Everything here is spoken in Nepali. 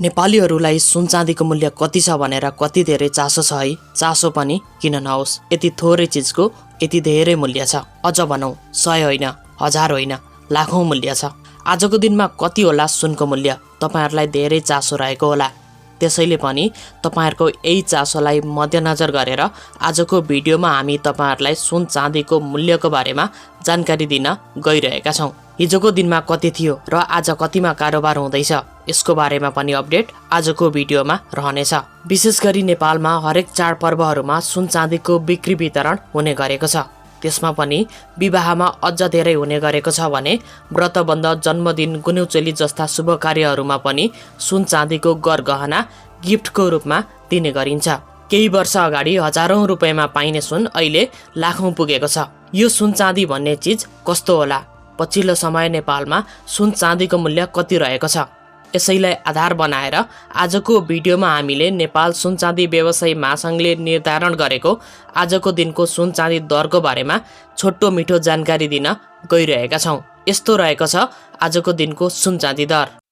नेपालीहरूलाई सुन चाँदीको मूल्य कति छ भनेर कति धेरै चासो छ है। चासो पनि किन नहोस्, यति थोरै चिजको यति धेरै मूल्य छ। अझ भनौँ 100 होइन, 1000 होइन, लाखौँ मूल्य छ। आजको दिनमा कति होला सुनको मूल्य, तपाईहरूलाई धेरै चासो रहेको होला। त्यसैले पनि तपाईहरूको यही चासोलाई मध्यनजर गरेर आजको भिडियोमा हामी तपाईहरूलाई सुन चाँदीको मूल्यको बारेमा जानकारी दिन गइरहेका छौँ। हिजोको दिनमा कति थियो र आज कतिमा कारोबार हुँदैछ, यसको बारेमा पनि अपडेट आजको भिडियोमा रहनेछ। विशेष गरी नेपालमा हरेक चाडपर्वहरूमा सुन चाँदीको बिक्री वितरण हुने गरेको छ। त्यसमा पनि विवाहमा अझ धेरै हुने गरेको छ भने व्रतबन्ध, जन्मदिन, गुन्युचेली जस्ता शुभ कार्यहरूमा पनि सुन चाँदीको गरगहना गिफ्टको रूपमा दिने गरिन्छ। केही वर्ष अगाडि हजारौं रुपैयाँमा पाइने सुन अहिले लाखौं पुगेको छ। यो सुन चाँदी भन्ने चिज कस्तो होला, पछिल्लो समय नेपालमा सुन चाँदीको मूल्य कति रहेको छ, यसैलाई आधार बनाएर आजको भिडियोमा हामीले नेपाल सुन चाँदी व्यवसायी महासंघले निर्धारण गरेको आजको दिनको सुन चाँदी दरको बारेमा छोटो मिठो जानकारी दिन गइरहेका छौँ। यस्तो रहेको छ आजको दिनको सुन चाँदी दर।